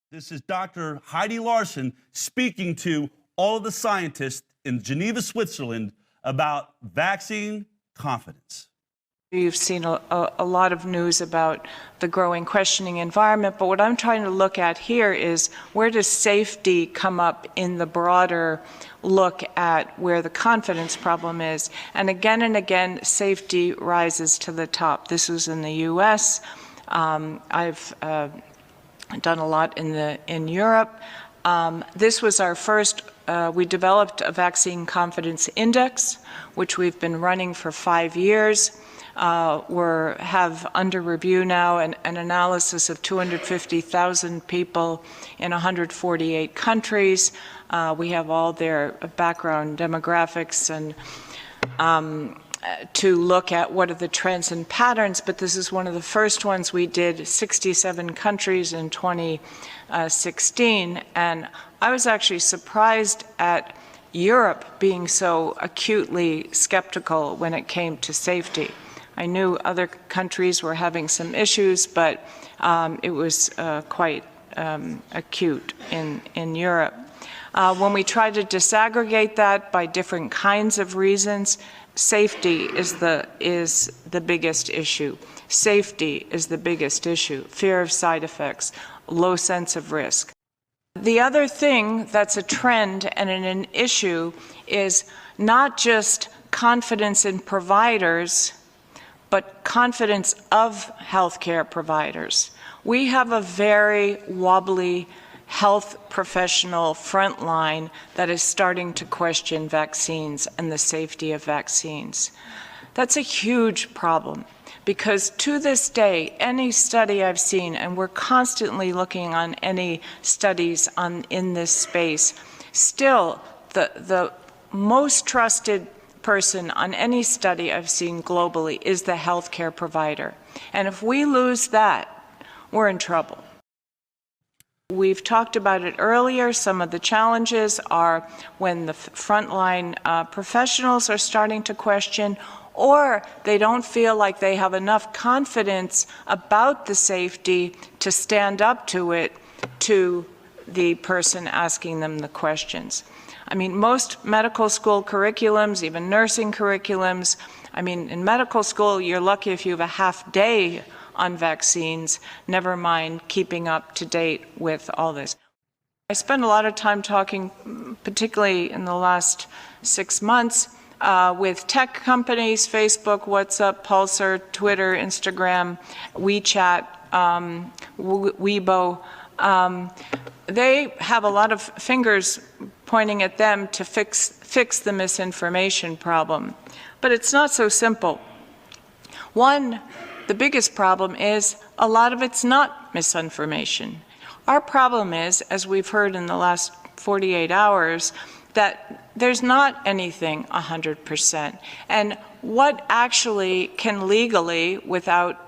This is Dr. Heidi Larson speaking to all of the scientists in Geneva, Switzerland about vaccine confidence. You've seen a lot of news about the growing questioning environment, but what I'm trying to look at here is where does safety come up in the broader look at where the confidence problem is. And again, safety rises to the top. This was in the US. I've done a lot in Europe. This was our first, we developed a vaccine confidence index, which we've been running for 5 years. Have under review now an analysis of 250,000 people in 148 countries. We have all their background demographics and to look at what are the trends and patterns, but this is one of the first ones we did, 67 countries in 2016, and I was actually surprised at Europe being so acutely skeptical when it came to safety. I knew other countries were having some issues, but it was quite acute in Europe. When we try to disaggregate that by different kinds of reasons, safety is the biggest issue. Safety is the biggest issue. Fear of side effects, low sense of risk. The other thing that's a trend and an issue is not just confidence in providers, but confidence of healthcare providers. We have a very wobbly health professional front line that is starting to question vaccines and the safety of vaccines. That's a huge problem because to this day, any study I've seen, and we're constantly looking on any studies in this space, still the most trusted person on any study I've seen globally is the healthcare provider. And if we lose that, we're in trouble. We've talked about it earlier. Some of the challenges are when the frontline professionals are starting to question, or they don't feel like they have enough confidence about the safety to stand up to it to the person asking them the questions. I mean, most medical school curriculums, even nursing curriculums, I mean, in medical school, you're lucky if you have a half day on vaccines, never mind keeping up to date with all this. I spend a lot of time talking, particularly in the last 6 months, with tech companies, Facebook, WhatsApp, Pulsar, Twitter, Instagram, WeChat, Weibo. They have a lot of fingers pointing at them to fix the misinformation problem. But it's not so simple. One, the biggest problem is a lot of it's not misinformation. Our problem is, as we've heard in the last 48 hours, that there's not anything 100%. And what actually can legally, without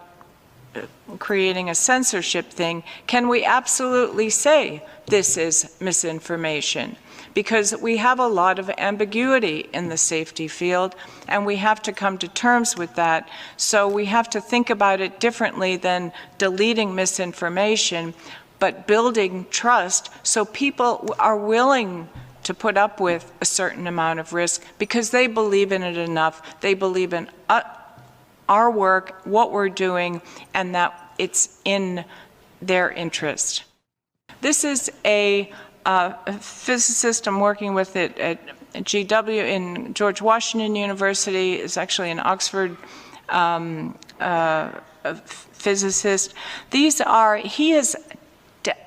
creating a censorship thing, can we absolutely say this is misinformation? Because we have a lot of ambiguity in the safety field, and we have to come to terms with that. So we have to think about it differently than deleting misinformation, but building trust so people are willing to put up with a certain amount of risk because they believe in it enough. They believe in our work, what we're doing, and that it's in their interest. This is a physicist I'm working with at GW in George Washington University. Is actually an Oxford physicist. He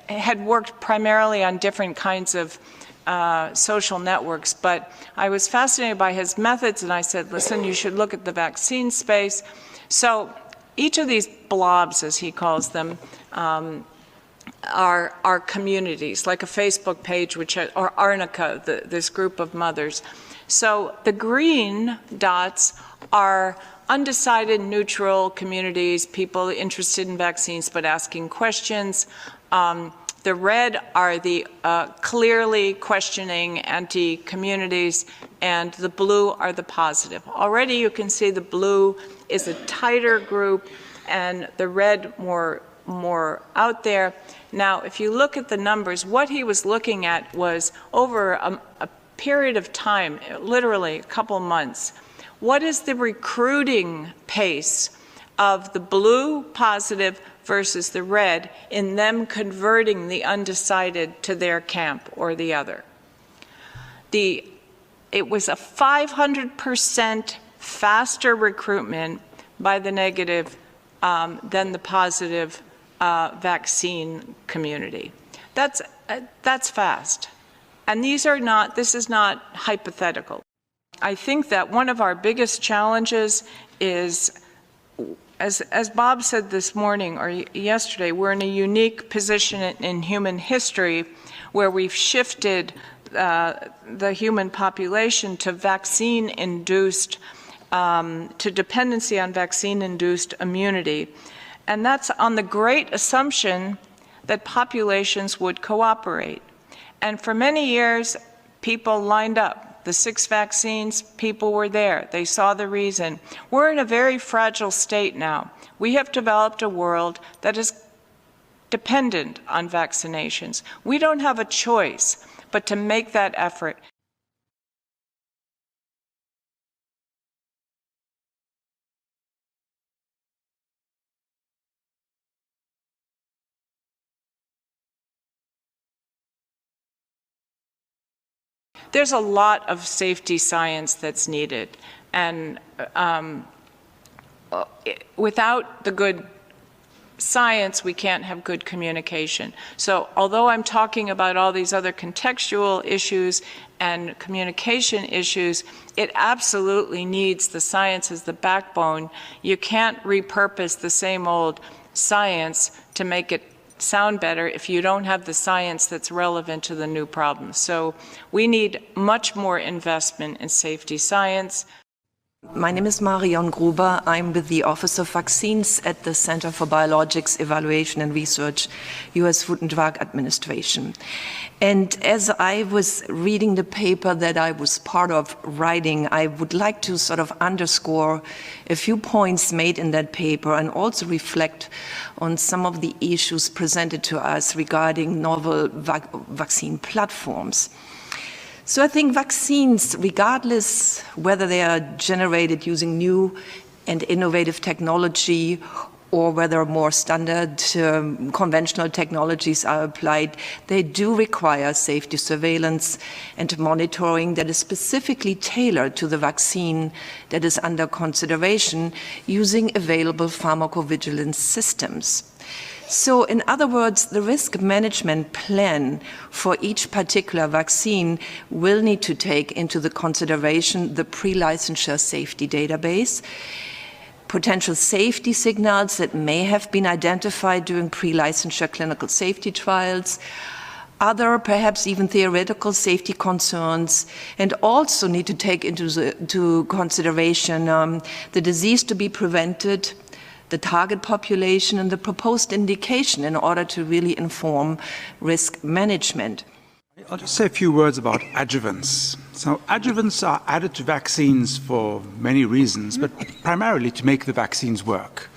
had worked primarily on different kinds of social networks, but I was fascinated by his methods, and I said, listen, you should look at the vaccine space. So each of these blobs, as he calls them, are communities, like a Facebook page, or Arnica, this group of mothers. So the green dots are undecided, neutral communities, people interested in vaccines but asking questions. The red are the clearly questioning anti-communities, and the blue are the positive. Already you can see the blue is a tighter group, and the red more more out there. Now, if you look at the numbers, what he was looking at was over a period of time, literally a couple months, what is the recruiting pace of the blue positive versus the red in them converting the undecided to their camp or the other. It was a 500% faster recruitment by the negative than the positive vaccine community. That's fast. And this is not hypothetical. I think that one of our biggest challenges is, as Bob said this morning or yesterday, we're in a unique position in human history where we've shifted the human population to vaccine-induced, to dependency on vaccine-induced immunity. And that's on the great assumption that populations would cooperate. And for many years, people lined up. The 6 vaccines, people were there. They saw the reason. We're in a very fragile state now. We have developed a world that is dependent on vaccinations. We don't have a choice but to make that effort. There's a lot of safety science that's needed, and without the good science, we can't have good communication. So although I'm talking about all these other contextual issues and communication issues, it absolutely needs the science as the backbone. You can't repurpose the same old science to make it sound better if you don't have the science that's relevant to the new problems. So we need much more investment in safety science. My name is Marion Gruber. I'm with the Office of Vaccines at the Center for Biologics Evaluation and Research, U.S. Food and Drug Administration. And as I was reading the paper that I was part of writing, I would like to sort of underscore a few points made in that paper and also reflect on some of the issues presented to us regarding novel vaccine platforms. So I think vaccines, regardless whether they are generated using new and innovative technology or whether more standard conventional technologies are applied, they do require safety surveillance and monitoring that is specifically tailored to the vaccine that is under consideration using available pharmacovigilance systems. So in other words, the risk management plan for each particular vaccine will need to take into the consideration the pre-licensure safety database, potential safety signals that may have been identified during pre-licensure clinical safety trials, other perhaps even theoretical safety concerns, and also need to take into consideration the disease to be prevented, the target population, and the proposed indication in order to really inform risk management. I'll just say a few words about adjuvants. So adjuvants are added to vaccines for many reasons, but primarily to make the vaccines work.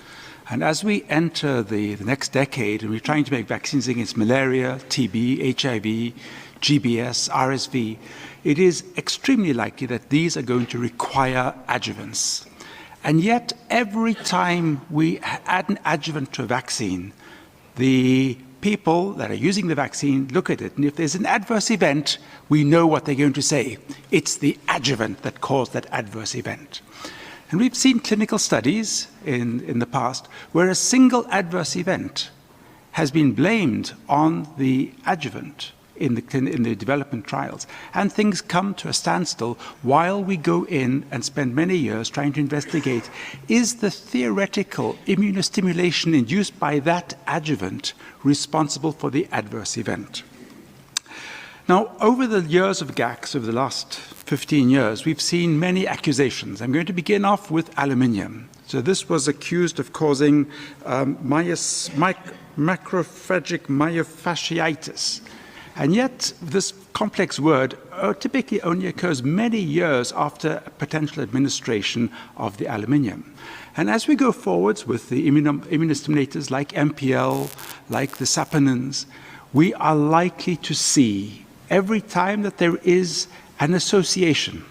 And as we enter the next decade, and we're trying to make vaccines against malaria, TB, HIV, GBS, RSV, it is extremely likely that these are going to require adjuvants. And yet, every time we add an adjuvant to a vaccine, the people that are using the vaccine look at it, and if there's an adverse event, we know what they're going to say. It's the adjuvant that caused that adverse event. And we've seen clinical studies in the past where a single adverse event has been blamed on the adjuvant in the development trials, and things come to a standstill while we go in and spend many years trying to investigate, is the theoretical immunostimulation induced by that adjuvant responsible for the adverse event? Now, over the years of GACS, over the last 15 years, we've seen many accusations. I'm going to begin off with aluminium. So this was accused of causing macrophagic myofasciitis. And yet, this complex word typically only occurs many years after potential administration of the aluminium. And as we go forwards with the immunostimulators like MPL, like the saponins, we are likely to see every time that there is an association,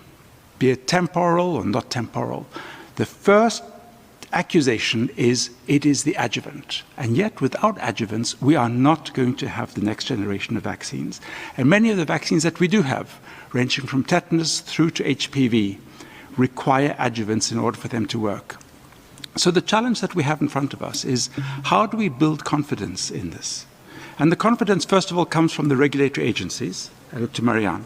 be it temporal or not temporal, the first accusation is it is the adjuvant. And yet, without adjuvants, we are not going to have the next generation of vaccines. And many of the vaccines that we do have, ranging from tetanus through to HPV, require adjuvants in order for them to work. So the challenge that we have in front of us is how do we build confidence in this? And the confidence, first of all, comes from the regulatory agencies. I look to Marion.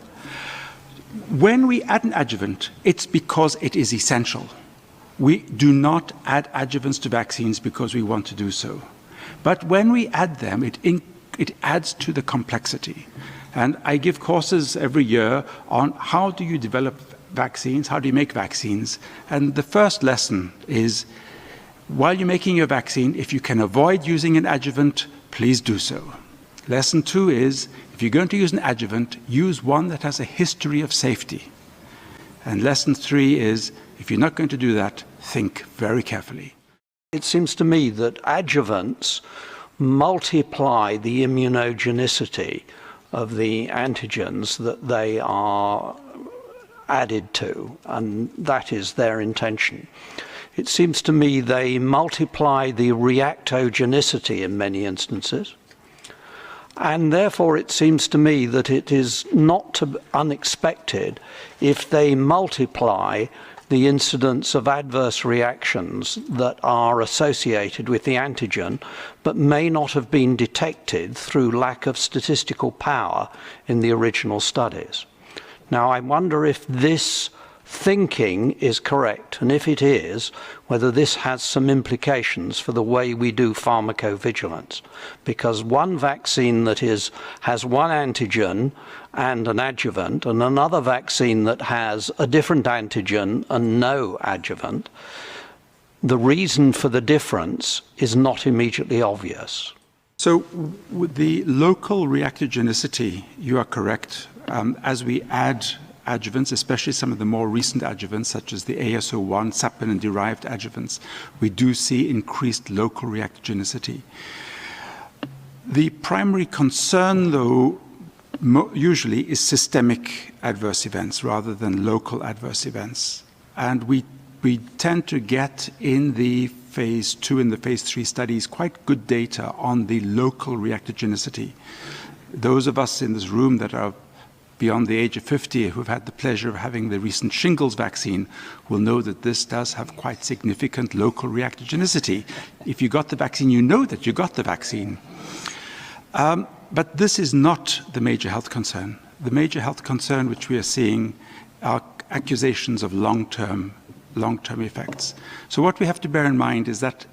When we add an adjuvant, it's because it is essential. We do not add adjuvants to vaccines because we want to do so. But when we add them, it adds to the complexity. And I give courses every year on how do you develop vaccines, how do you make vaccines. And the first lesson is, while you're making your vaccine, if you can avoid using an adjuvant, please do so. Lesson 2 is, if you're going to use an adjuvant, use one that has a history of safety. And lesson 3 is, if you're not going to do that, think very carefully. It seems to me that adjuvants multiply the immunogenicity of the antigens that they are added to, and that is their intention. It seems to me they multiply the reactogenicity in many instances. And therefore, it seems to me that it is not unexpected if they multiply the incidence of adverse reactions that are associated with the antigen, but may not have been detected through lack of statistical power in the original studies. Now, I wonder if this thinking is correct, and if it is, whether this has some implications for the way we do pharmacovigilance. Because one vaccine that has one antigen and an adjuvant, and another vaccine that has a different antigen and no adjuvant, the reason for the difference is not immediately obvious. So with the local reactogenicity, you are correct. As we add adjuvants, especially some of the more recent adjuvants, such as the AS01 saponin-derived adjuvants, we do see increased local reactogenicity. The primary concern, though, usually is systemic adverse events rather than local adverse events. And we tend to get in the phase 2 and the phase 3 studies quite good data on the local reactogenicity. Those of us in this room that are beyond the age of 50 who've had the pleasure of having the recent shingles vaccine will know that this does have quite significant local reactogenicity. If you got the vaccine, you know that you got the vaccine. But this is not the major health concern. The major health concern which we are seeing are accusations of long-term effects. So what we have to bear in mind is that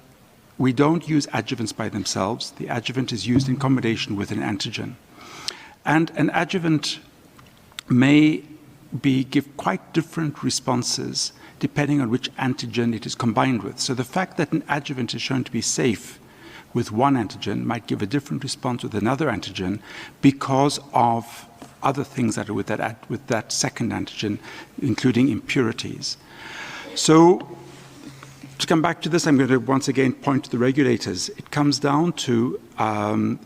we don't use adjuvants by themselves. The adjuvant is used in combination with an antigen. And an adjuvant may give quite different responses depending on which antigen it is combined with. So the fact that an adjuvant is shown to be safe with one antigen might give a different response with another antigen because of other things that are with that second antigen, including impurities. So to come back to this, I'm going to once again point to the regulators. It comes down to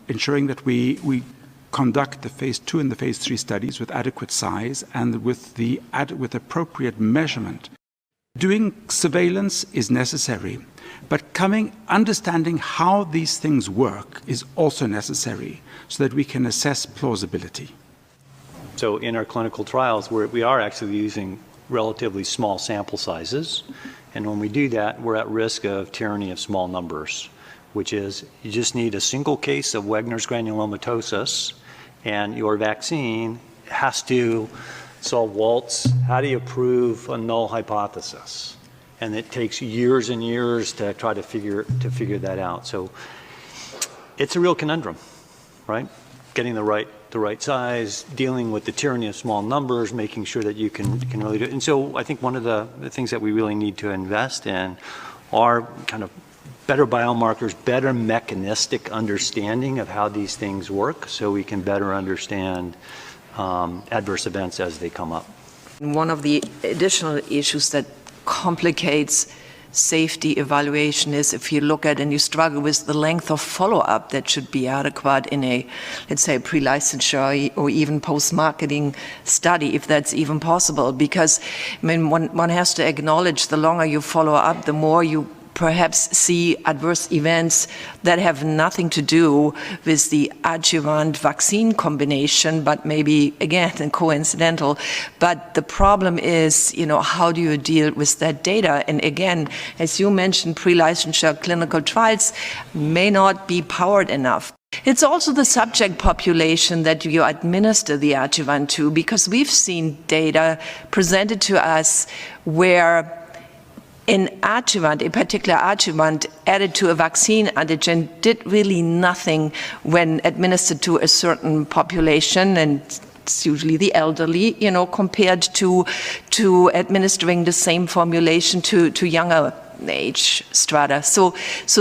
ensuring that we conduct the phase 2 and the phase 3 studies with adequate size and with appropriate measurement. Doing surveillance is necessary, but understanding how these things work is also necessary so that we can assess plausibility. So in our clinical trials, we are actually using relatively small sample sizes, and when we do that, we're at risk of tyranny of small numbers, which is you just need a single case of Wegener's granulomatosis, and your vaccine has to solve Walt's. How do you prove a null hypothesis? And it takes years and years to try to figure that out. So it's a real conundrum, right? Getting the right size, dealing with the tyranny of small numbers, making sure that you can really do it. And so I think one of the things that we really need to invest in are kind of better biomarkers, better mechanistic understanding of how these things work so we can better understand adverse events as they come up. One of the additional issues that complicates safety evaluation is if you look at and you struggle with the length of follow-up that should be adequate in a, let's say, pre-licensure or even post-marketing study, if that's even possible. Because, I mean, one has to acknowledge the longer you follow up, the more you perhaps see adverse events that have nothing to do with the adjuvant vaccine combination, but maybe, again, coincidental. But the problem is, you know, how do you deal with that data? And again, as you mentioned, pre-licensure clinical trials may not be powered enough. It's also the subject population that you administer the adjuvant to, because we've seen data presented to us where an adjuvant, a particular adjuvant added to a vaccine antigen did really nothing when administered to a certain population, and it's usually the elderly, you know, compared to administering the same formulation to younger age strata. So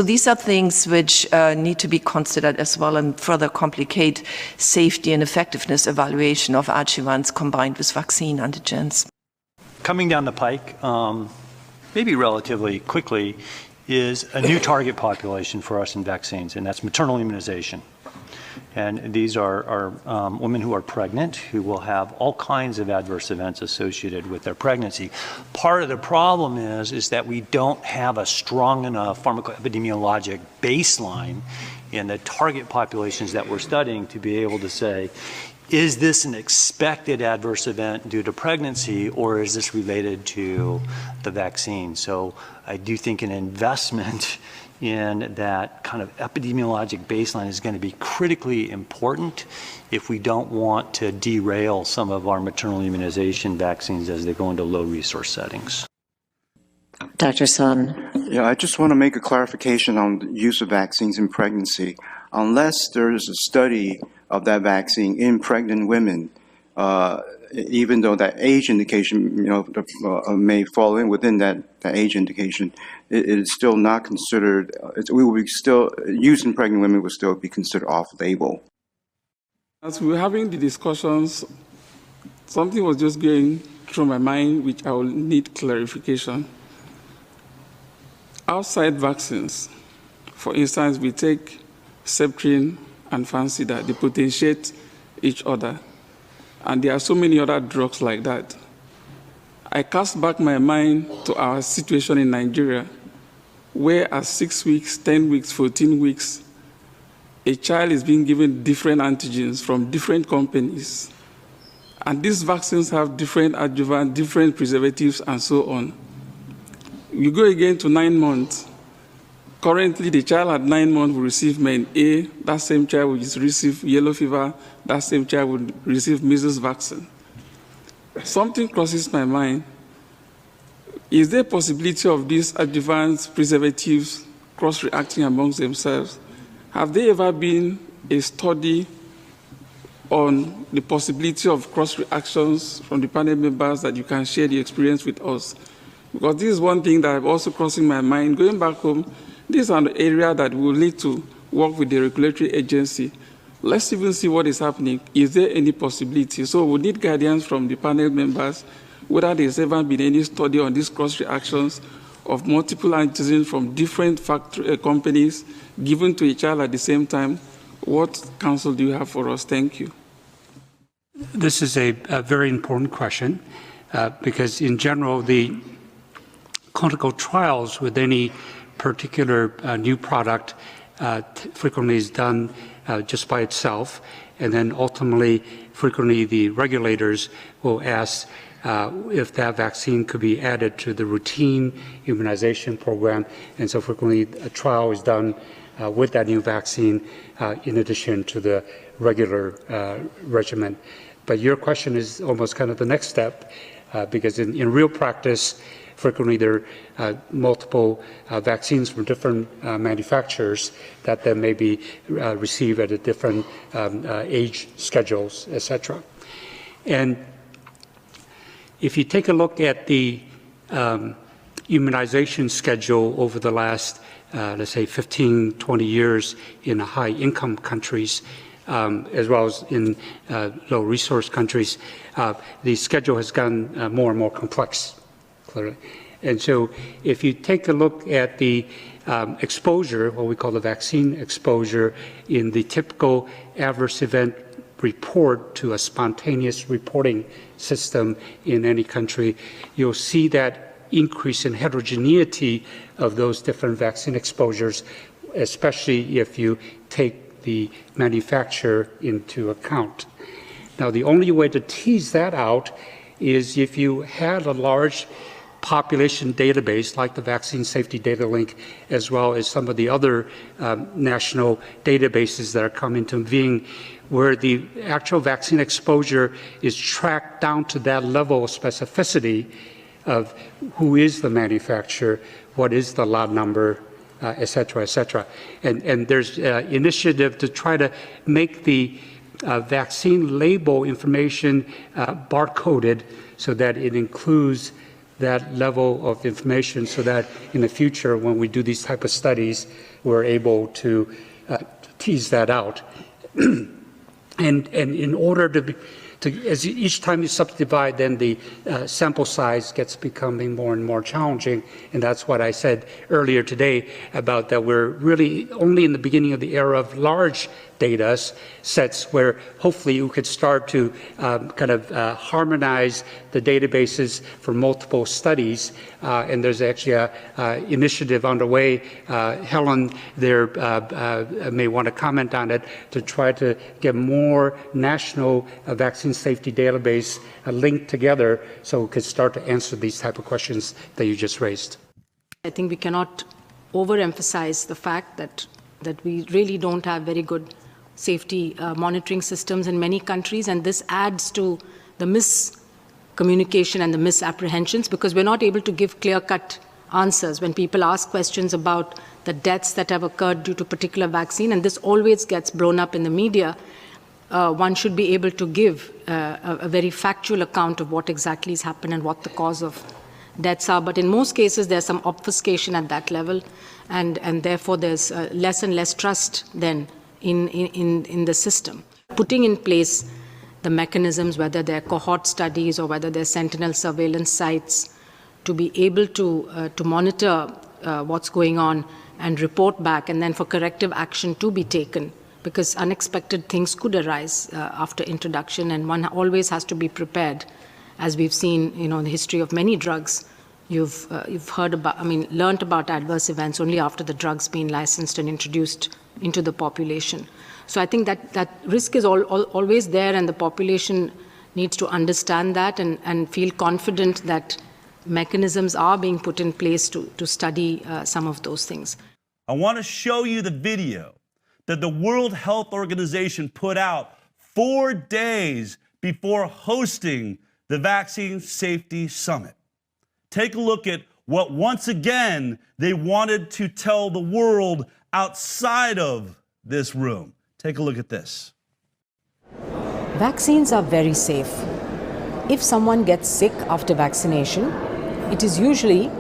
these are things which need to be considered as well and further complicate safety and effectiveness evaluation of adjuvants combined with vaccine antigens. Coming down the pike, maybe relatively quickly, is a new target population for us in vaccines, and that's maternal immunization. And these are women who are pregnant, who will have all kinds of adverse events associated with their pregnancy. Part of the problem is that we don't have a strong enough pharmacoepidemiologic baseline in the target populations that we're studying to be able to say, is this an expected adverse event due to pregnancy, or is this related to the vaccine? So I do think an investment in that kind of epidemiologic baseline is going to be critically important if we don't want to derail some of our maternal immunization vaccines as they go into low resource settings. Dr. Sun. Yeah, I just want to make a clarification on the use of vaccines in pregnancy. Unless there is a study of that vaccine in pregnant women, even though that age indication, you know, may fall in within that age indication, it is still not considered. We will be still use in pregnant women will still be considered off-label. As we were having the discussions, something was just going through my mind, which I will need clarification. Outside vaccines, for instance, we take Septrin and Fancida, they potentiate each other. And there are so many other drugs like that. I cast back my mind to our situation in Nigeria, where at 6 weeks, 10 weeks, 14 weeks, a child is being given different antigens from different companies. And these vaccines have different adjuvants, different preservatives, and so on. You go again to 9 months. Currently, the child at 9 months will receive main A, that same child will receive yellow fever, that same child will receive measles vaccine. Something crosses my mind. Is there a possibility of these adjuvants, preservatives, cross-reacting amongst themselves? Have there ever been a study on the possibility of cross-reactions from the panel members that you can share the experience with us? Because this is one thing that I'm also crossing my mind. Going back home, this is an area that we'll need to work with the regulatory agency. Let's even see what is happening. Is there any possibility? So we need guidance from the panel members, whether there's ever been any study on these cross-reactions of multiple antigens from different companies given to a child at the same time. What counsel do you have for us? Thank you. This is a very important question because in general, the clinical trials with any particular new product frequently is done just by itself, and then ultimately, frequently the regulators will ask if that vaccine could be added to the routine immunization program, and so frequently a trial is done with that new vaccine in addition to the regular regimen. But your question is almost kind of the next step, because in real practice, frequently there are multiple vaccines from different manufacturers that then may be received at a different age schedules, etc. And if you take a look at the immunization schedule over the last, let's say, 15, 20 years in high-income countries, as well as in low-resource countries, the schedule has gotten more and more complex, clearly. And so if you take a look at the exposure, what we call the vaccine exposure, in the typical adverse event report to a spontaneous reporting system in any country, you'll see that increase in heterogeneity of those different vaccine exposures, especially if you take the manufacturer into account. Now, the only way to tease that out is if you had a large population database like the Vaccine Safety Data Link, as well as some of the other national databases that are coming to being, where the actual vaccine exposure is tracked down to that level of specificity of who is the manufacturer, what is the lot number, et cetera, et cetera. And there's initiative to try to make the vaccine label information barcoded so that it includes that level of information, so that in the future, when we do these type of studies, we're able to tease that out. And in order to as each time you subdivide, then the sample size gets becoming more and more challenging. And that's what I said earlier today about that we're really only in the beginning of the era of large data sets where hopefully you could start to harmonize the databases for multiple studies. And there's actually an initiative underway. Helen there may want to comment on it to try to get more national vaccine safety database linked together so we could start to answer these type of questions that you just raised. I think we cannot overemphasize the fact that we really don't have very good safety monitoring systems in many countries, and this adds to the miscommunication and the misapprehensions because we're not able to give clear-cut answers when people ask questions about the deaths that have occurred due to a particular vaccine, and this always gets blown up in the media. One should be able to give a very factual account of what exactly has happened and what the cause of deaths are. But in most cases, there's some obfuscation at that level, and therefore there's less and less trust then in the system. Putting in place the mechanisms, whether they're cohort studies or whether they're sentinel surveillance sites, to be able to monitor what's going on and report back, and then for corrective action to be taken, because unexpected things could arise after introduction, and one always has to be prepared. As we've seen, in the history of many drugs, you've heard about, learned about adverse events only after the drug's been licensed and introduced into the population. So I think that risk is always there, and the population needs to understand that and feel confident that mechanisms are being put in place to study some of those things. I want to show you the video that the World Health Organization put out 4 days before hosting the Vaccine Safety Summit. Take a look at what, once again, they wanted to tell the world outside of this room. Take a look at this. Vaccines are very safe. If someone gets sick after vaccination, it is usually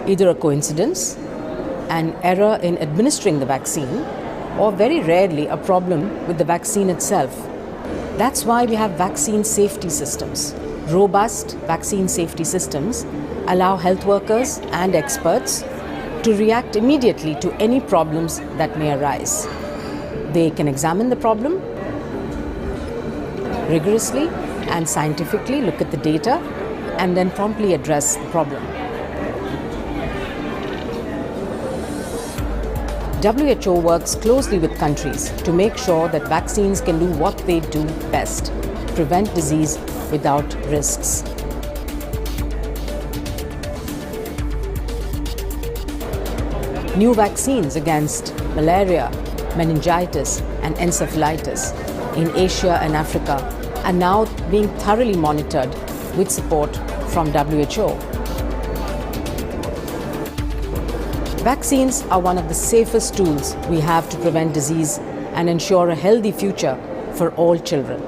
either a coincidence, an error in administering the vaccine, or very rarely a problem with the vaccine itself. That's why we have vaccine safety systems. Robust vaccine safety systems allow health workers and experts to react immediately to any problems that may arise. They can examine the problem rigorously and scientifically, look at the data, and then promptly address the problem. WHO works closely with countries to make sure that vaccines can do what they do best, prevent disease without risks. New vaccines against malaria, meningitis, and encephalitis in Asia and Africa are now being thoroughly monitored with support from WHO. Vaccines are one of the safest tools we have to prevent disease and ensure a healthy future for all children.